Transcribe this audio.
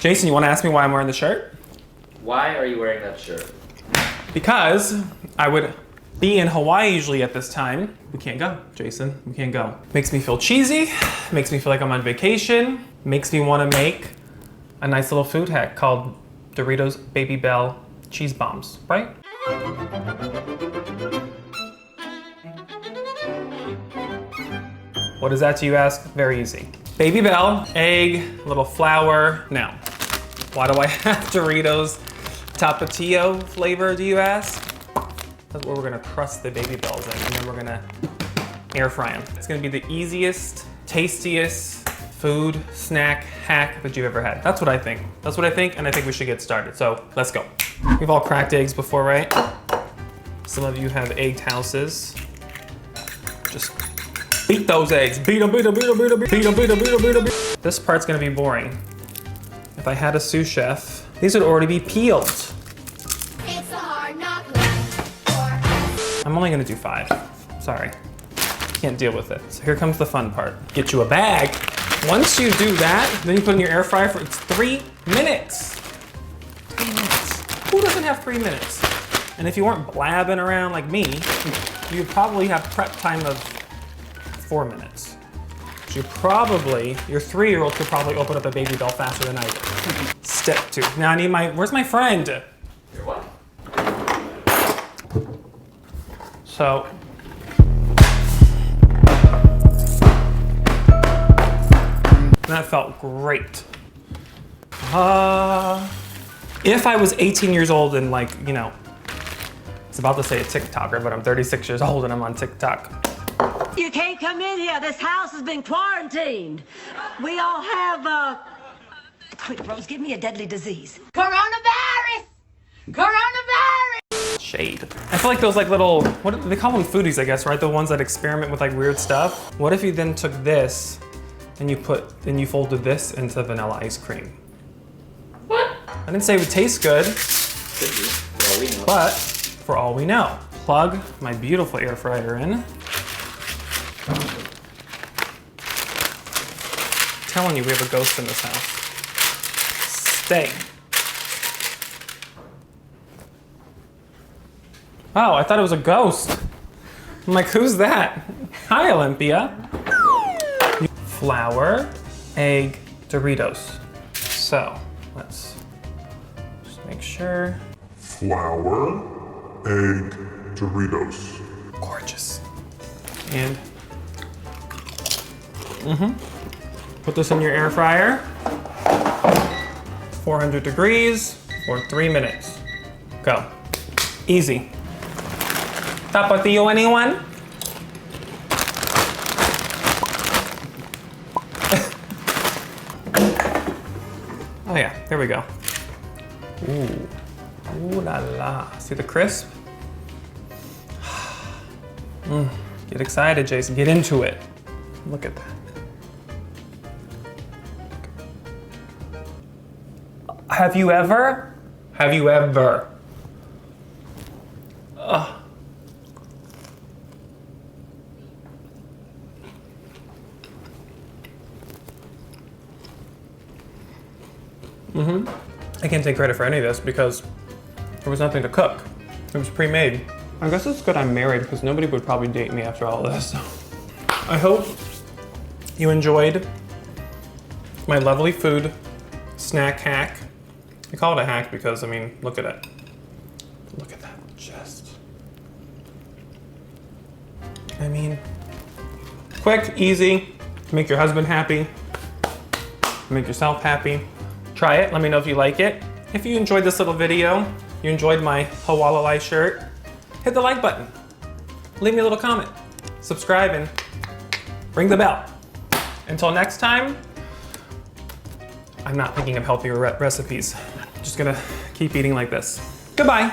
Jason, you want to ask me why I'm wearing the shirt? Why are you wearing that shirt? Because I would be in Hawaii usually at this time. We can't go, Jason. We can't go. Makes me feel cheesy. Makes me feel like I'm on vacation. Makes me want to make a nice little food hack called Doritos Babybel cheese bombs, right? What is that to you ask? Very easy. Babybel, egg, a little flour. Now, why do I have Doritos Tapatio flavor, do you ask? That's where we're gonna crust the Babybels in, and then we're gonna air fry them. It's gonna be the easiest, tastiest food snack hack that you've ever had. That's what I think. That's what I think, and I think we should get started. So let's go. We've all cracked eggs before, right? Some of you have egged houses. Just beat those eggs. Beat them, beat them, beat them, beat them, beat them, beat them, beat them, beat them. This part's gonna be boring. If I had a sous chef, these would already be peeled. It's a hard knock life for us. I'm only gonna do 5. Sorry. Can't deal with it. So here comes the fun part. Get you a bag. Once you do that, then you put it in your air fryer for 3 minutes. 3 minutes. Who doesn't have 3 minutes? And if you weren't blabbing around like me, you'd probably have prep time of 4 minutes. So your 3-year-old could probably open up a Babybel faster than I did. Step 2. Now I need where's my friend? Your what? So, that felt great. If I was 18 years old and I was about to say a TikToker, but I'm 36 years old and I'm on TikTok. You can't come in here. This house has been quarantined. We all have, quick, Rose, give me a deadly disease. Coronavirus! Coronavirus! Shade. I feel like those little, they call them foodies, I guess, right? The ones that experiment with weird stuff. What if you then took this and you folded this into vanilla ice cream? What? I didn't say it would taste good. Could be, for all we know. But for all we know, plug my beautiful air fryer in. I'm telling you, we have a ghost in this house. Stay. Oh, I thought it was a ghost. I'm like, who's that? Hi, Olympia. Flour, egg, Doritos. So, let's just make sure. Flour, egg, Doritos. Gorgeous. And put this in your air fryer. 400 degrees for 3 minutes. Go. Easy. Tapatio, anyone? Oh yeah, there we go. Ooh. Ooh la la. See the crisp? Get excited, Jason. Get into it. Look at that. Have you ever? I can't take credit for any of this because there was nothing to cook. It was pre-made. I guess it's good I'm married because nobody would probably date me after all this. So. I hope you enjoyed my lovely food snack hack. I call it a hack because, look at it. Look at that chest. Quick, easy, make your husband happy, make yourself happy. Try it, let me know if you like it. If you enjoyed this little video, you enjoyed my Hawalala shirt, hit the like button. Leave me a little comment. Subscribe and ring the bell. Until next time, I'm not thinking of healthier recipes. I'm just gonna keep eating like this. Goodbye.